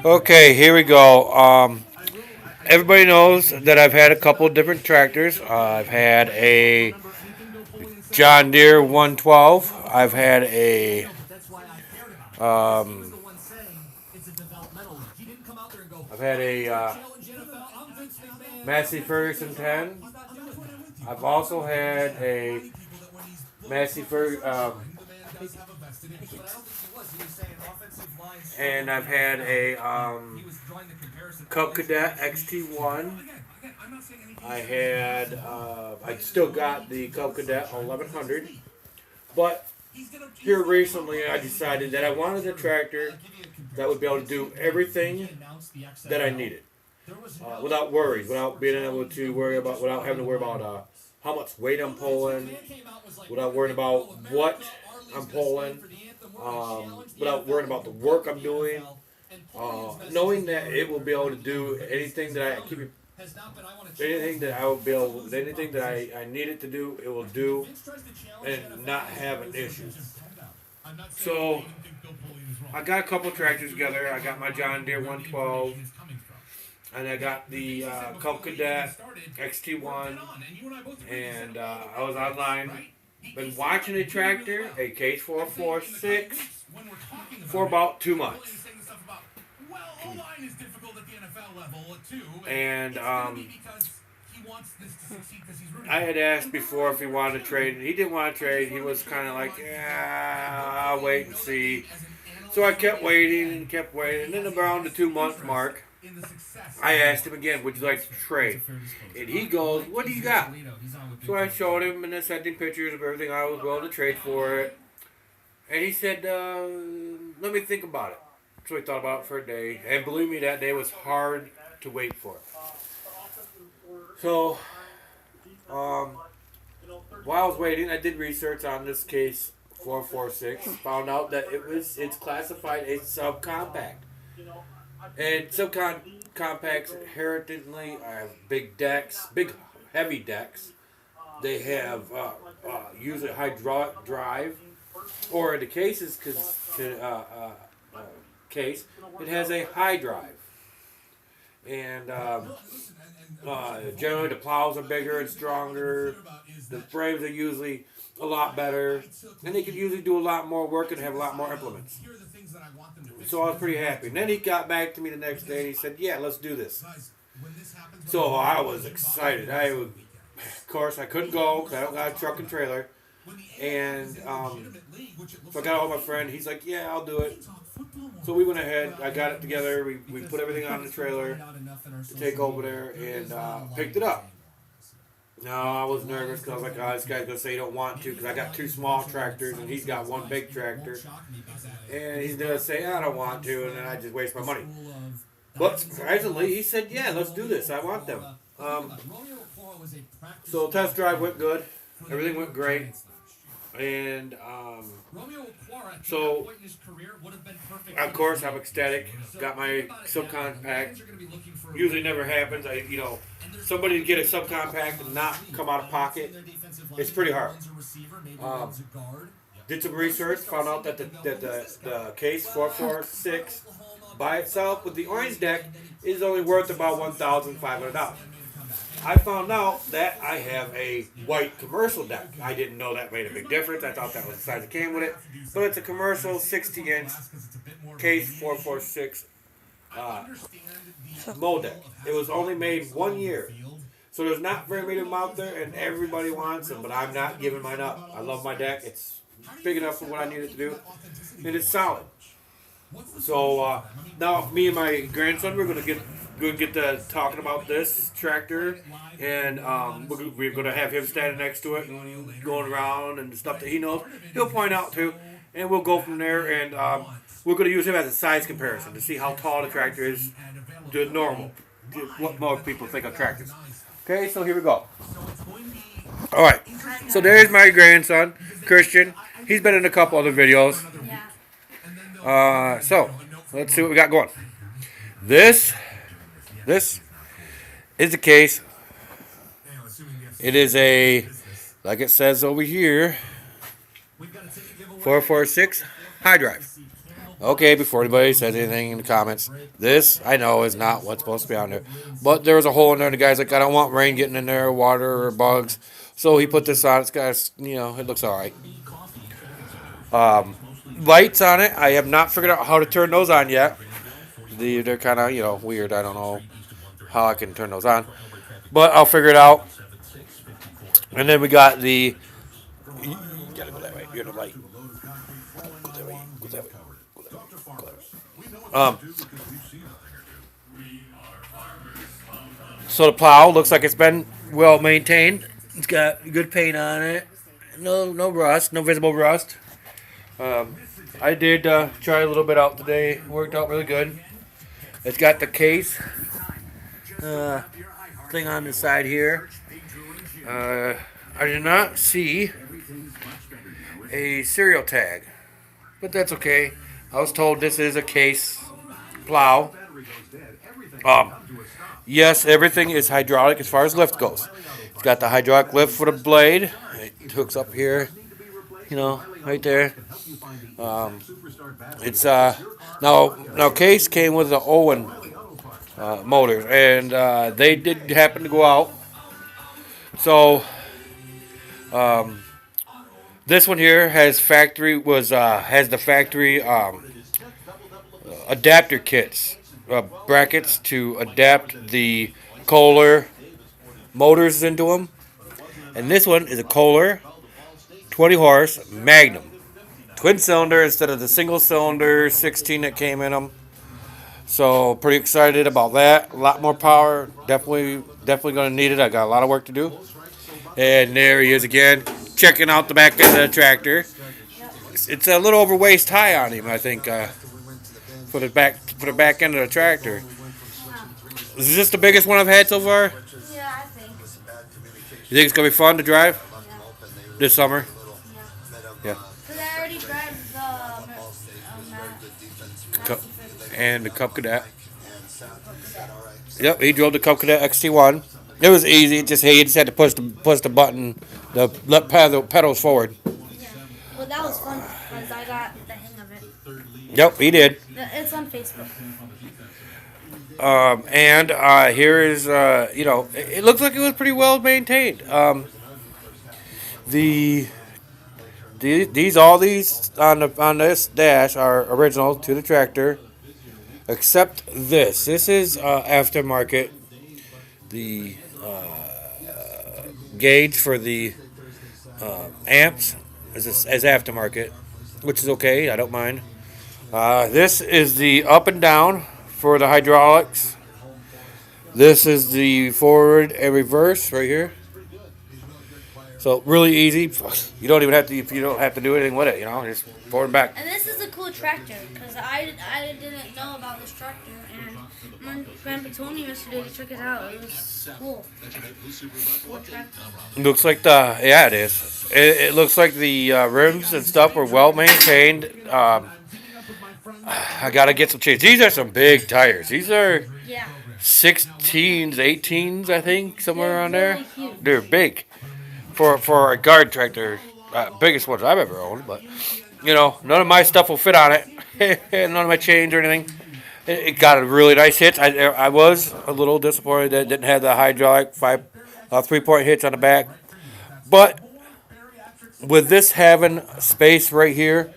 Okay, here we go. Everybody knows that I've had a couple different tractors. I've had a John Deere 112. I've had a um, I've had a Massey Ferguson 10. I've also had a Massey Ferguson, and I've had a Cub Cadet XT1. I still got the Cub Cadet 1100, but here recently I decided that I wanted a tractor that would be able to do everything that I needed, without worries, without being able to worry about, without having to worry about how much weight I'm pulling, without worrying about what I'm pulling, without worrying about the work I'm doing, knowing that it will be able to do anything that I keep it, anything that I will be able, anything that I need it to do, it will do, and not have an issue. So I got a couple tractors together. I got my John Deere 112, and I got the Cub Cadet XT1, and I was online. Been watching a tractor, a Case 446, for about 2 months. And I had asked before if he wanted to trade, and he didn't want to trade. He was kind of like, yeah, I'll wait and see. So I kept waiting and kept waiting. And then around the 2 month mark, I asked him again, would you like to trade? And he goes, what do you got? So I showed him and I sent him pictures of everything I was willing to trade for it. And he said, let me think about it. So he thought about it for a day. And believe me, that day was hard to wait for. So, um, while I was waiting, I did research on this case 446. Found out that it's classified a subcompact. And subcompacts inherently have big decks, big heavy decks. They have usually hydraulic drive, or in the case, it has a high drive. And generally the plows are bigger and stronger. The frames are usually a lot better, and they can usually do a lot more work and have a lot more implements. So I was pretty happy. And then he got back to me the next day and he said, "Yeah, let's do this." So I was excited. Of course, I couldn't go because I don't got a truck and trailer. And so I got all my friend. He's like, "Yeah, I'll do it." So we went ahead. I got it together. We put everything on the trailer to take over there and picked it up. No, I was nervous because I was like, oh, this guy's going to say he don't want to because I got two small tractors and he's got one big tractor. And he's going to say, I don't want to, and then I just waste my money. But surprisingly, he said, yeah, let's do this. I want them. So test drive went good. Everything went great. And so, of course, I'm ecstatic. Got my subcompact. Usually never happens. Somebody to get a subcompact and not come out of pocket, it's pretty hard. Um, did some research, found out that the case 446 by itself with the orange deck is only worth about $1,500. I found out that I have a white commercial deck. I didn't know that made a big difference. I thought that was the size it came with it. But it's a commercial 60-inch case 446 uh, mold deck. It was only made 1 year. So there's not very many of them out there, and everybody wants them, but I'm not giving mine up. I love my deck. It's big enough for what I need it to do, and it's solid. So now me and my grandson, we're gonna get to talking about this tractor, and we're gonna have him standing next to it and going around and the stuff that he knows. He'll point out too, and we'll go from there. And we're gonna use him as a size comparison to see how tall the tractor is to normal, what most people think of tractors. Okay, so here we go. All right, so there's my grandson, Christian. He's been in a couple other videos. So let's see what we got going. This is the case. It is a, like it says over here, 446 high drive. Okay, before anybody says anything in the comments, this I know is not what's supposed to be on there. But there was a hole in there, and the guy's like, I don't want rain getting in there, water or bugs. So he put this on. It's got, it looks all right. Lights on it. I have not figured out how to turn those on yet. They're kind of, weird. I don't know how I can turn those on. But I'll figure it out. And then we got the. You gotta go that way. You're the light. Go that way. Go that way. Go that way. Go that way. So the plow looks like it's been well maintained. It's got good paint on it. No rust. No visible rust. I did try a little bit out today. Worked out really good. It's got the case thing on the side here. I did not see a serial tag, but that's okay. I was told this is a case plow. Yes, everything is hydraulic as far as lift goes. It's got the hydraulic lift for the blade. It hooks up here, right there. It's now case came with the Owen motors, and they did happen to go out. So this one here has the factory adapter kits, brackets to adapt the Kohler motors into them, and this one is a Kohler 20 horse Magnum twin cylinder instead of the single cylinder 16 that came in them. So pretty excited about that. A lot more power. Definitely going to need it. I got a lot of work to do. And there he is again, checking out the back of the tractor. It's a little over waist high on him, I think, for the back end of the tractor. Is this the biggest one I've had so far? Yeah, I think. You think it's gonna be fun to drive this summer? Yeah. Because I already drive And the Cub Cadet. Yep, he drove the Cub Cadet XT1. It was easy. He just had to push the button, the pedals forward. Yeah. Well, that was fun because I got the hang of it. Yep, he did. It's on Facebook. And here is, it looks like it was pretty well maintained. These on this dash are original to the tractor, except this. This is aftermarket. The gauge for the amps is aftermarket, which is okay. I don't mind. This is the up and down for the hydraulics. This is the forward and reverse right here. So really easy. You don't have to do anything with it. Just forward and back. And this is a cool tractor because I didn't know about this tractor, and my grandpa told me yesterday to check it out. It was cool. Looks like it is. It looks like the rims and stuff were well maintained. I gotta get some change. These are some big tires. These are 16s, 18s, I think, somewhere around there. Huge. They're big for a guard tractor. Biggest ones I've ever owned, but none of my stuff will fit on it. None of my chains or anything. It got a really nice hitch. I was a little disappointed that it didn't have the hydraulic 3-point hitch on the back, but with this having space right here,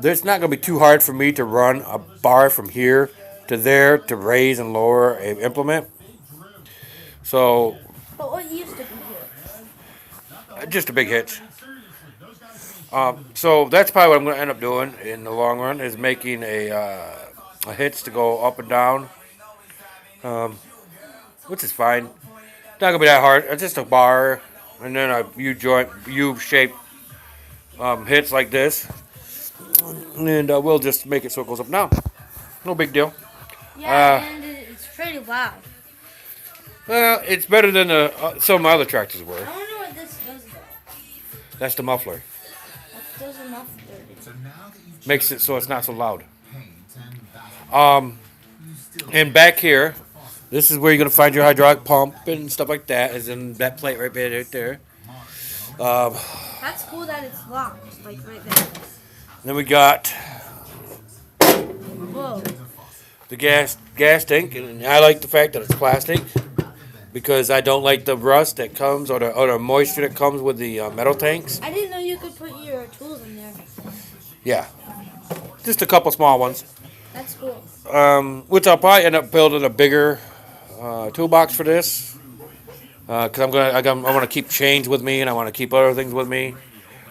it's not going to be too hard for me to run a bar from here to there to raise and lower an implement. So, But what used to be here? just a big hitch. So that's probably what I'm going to end up doing in the long run is making a hitch to go up and down, which is fine. Not going to be that hard. It's just a bar and then a U-shaped hitch like this. And we'll just make it so it goes up and down. No big deal. Yeah, and it's pretty loud. Well, it's better than some of my other tractors were. I wonder what this does though. That's the muffler. That does enough dirty. Makes it so it's not so loud. And back here, this is where you're going to find your hydraulic pump and stuff like that. Is in that plate right there. That's cool that it's locked, like right there. Then we got Oh. The gas tank, and I like the fact that it's plastic because I don't like the rust that comes or the moisture that comes with the metal tanks. I didn't know you could put your tools in there. Yeah, just a couple small ones. That's cool. Which I'll probably end up building a bigger toolbox for this because I want to keep chains with me and I want to keep other things with me.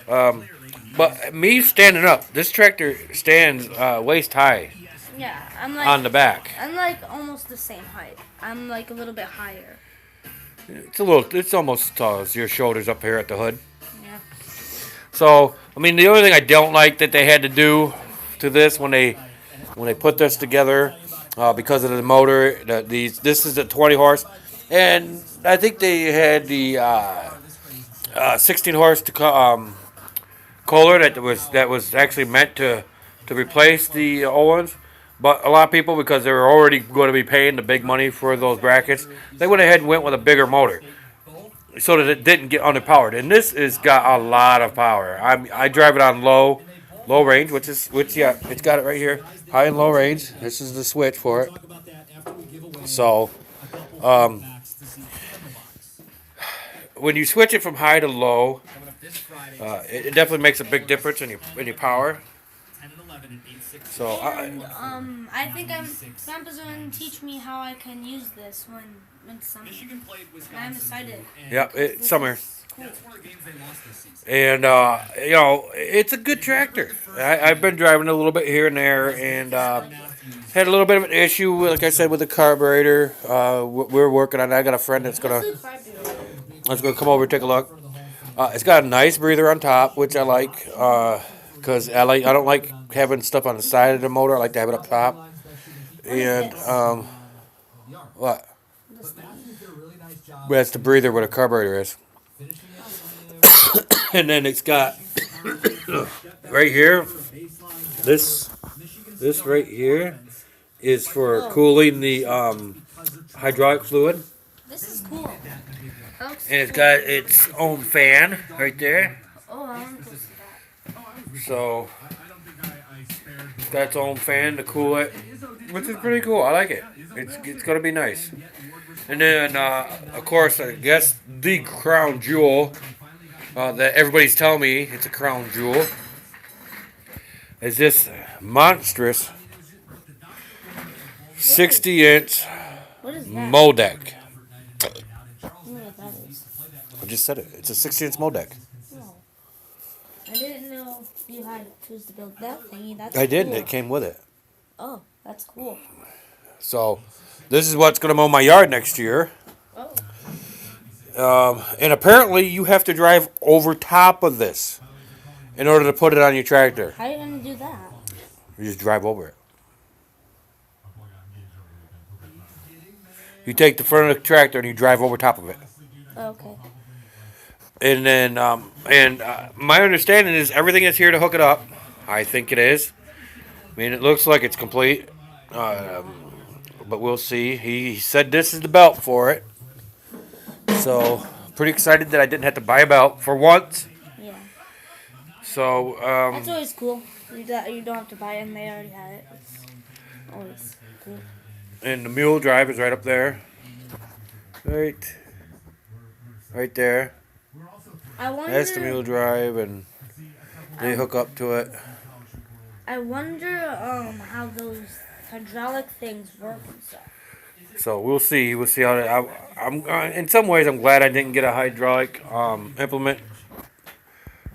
But me standing up, this tractor stands waist high Yeah, I'm like on the back. I'm like almost the same height. I'm like a little bit higher. It's almost as your shoulders up here at the hood. Yeah. So, I mean, the only thing I don't like that they had to do to this when they put this together, because of the motor, this is a 20 horse, and I think they had the 16 horse Kohler that was actually meant to replace the old ones. But a lot of people, because they were already going to be paying the big money for those brackets, they went ahead and went with a bigger motor so that it didn't get underpowered. And this has got a lot of power. I drive it on low range, which it's got it right here, high and low range. This is the switch for it. So, when you switch it from high to low, it definitely makes a big difference in your power. So I think Grandpa's going to teach me how I can use this when summer. I'm excited. Yeah, it's summer. Cool. And it's a good tractor. I've been driving it a little bit here and there, and had a little bit of an issue, like I said, with the carburetor. We're working on it. I got a friend that's gonna come over and take a look. It's got a nice breather on top, which I like, because I don't like having stuff on the side of the motor. I like to have it up top. And what? Well, that's the breather where the carburetor is. And then it's got right here. This right here is for cooling the hydraulic fluid. This is cool. And it's got its own fan right there. Oh, I want to see that. So it's got its own fan to cool it, which is pretty cool. I like it. It's gonna be nice. And then of course, I guess the crown jewel that everybody's telling me it's a crown jewel is this monstrous 60-inch What is that? Modec. I don't know what that is. I just said it. It's a 60-inch Modec. Oh. I didn't know you had tools to build that thingy. That's I did, cool. and it came with it. Oh, that's cool. So this is what's going to mow my yard next year. Oh. And apparently you have to drive over top of this in order to put it on your tractor. How are you going to do that? You just drive over it. You take the front of the tractor and you drive over top of it. Okay. And then, my understanding is everything is here to hook it up. I think it is. I mean, it looks like it's complete. But we'll see. He said this is the belt for it. So, pretty excited that I didn't have to buy a belt for once. Yeah. So, That's always cool. You don't have to buy it and they already have it. It's always cool. and the mule drive is right up there. Right there. I wonder. That's the mule drive, and they hook up to it. I wonder how those hydraulic things work and stuff. So we'll see. We'll see how that. I'm in some ways I'm glad I didn't get a hydraulic implement.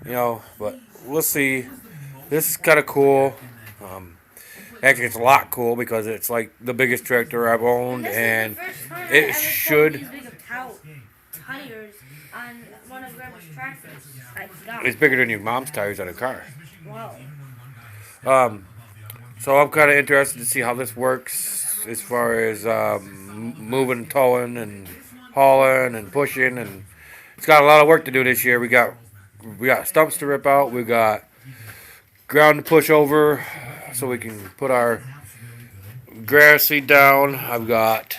But we'll see. This is kind of cool. Actually, it's a lot cool because it's like the biggest tractor I've owned, and it should. Tires on one of Grandma's tractors. I forgot. It's bigger than your mom's tires on a car. Wow. So I'm kind of interested to see how this works as far as moving, towing, and hauling and pushing, and it's got a lot of work to do this year. We got stumps to rip out. We got ground to push over so we can put our grass seed down. I've got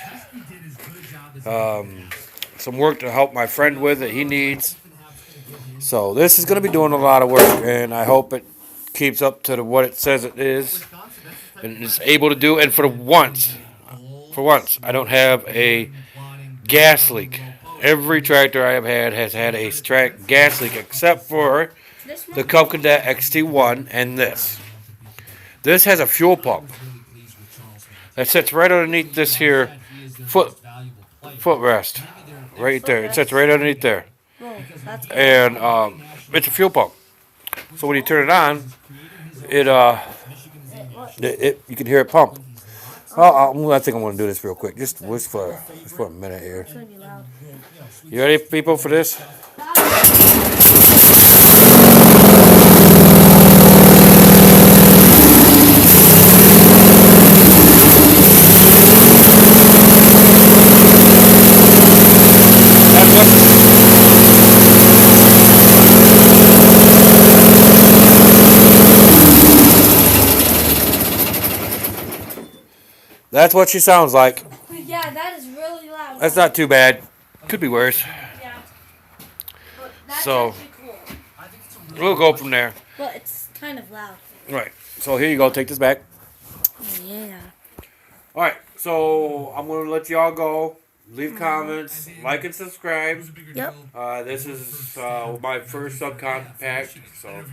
some work to help my friend with that he needs. So this is going to be doing a lot of work, and I hope it keeps up to what it says it is. and is able to do. And for once, I don't have a gas leak. Every tractor I have had has had a gas leak except for the Cub Cadet XT1 and this. This has a fuel pump that sits right underneath this here footrest. Right there. It sits right underneath there. And it's a fuel pump. So when you turn it on, it you can hear it pump. I think I'm going to do this real quick. Just for a minute here. You ready, people, for this? That's what she sounds like. Yeah, that is really loud. That's not too bad. Could be worse. Yeah. But that's So cool. we'll go from there. But it's kind of loud. Right. So here you go. Take this back. Yeah. All right. So I'm gonna let y'all go. Leave comments, like and subscribe. Yep. This is my first subcompact, so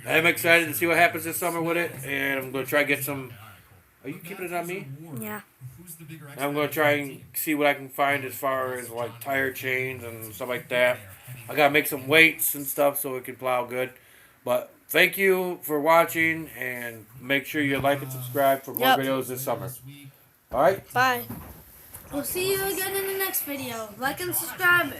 I'm excited to see what happens this summer with it, and I'm gonna try to get some. Are you keeping it on me? Yeah. I'm gonna try and see what I can find as far as like tire chains and stuff like that. I gotta make some weights and stuff so it can plow good. But thank you for watching, and make sure you like and subscribe for more videos this summer. All right. Bye. We'll see you again in the next video. Like and subscribe.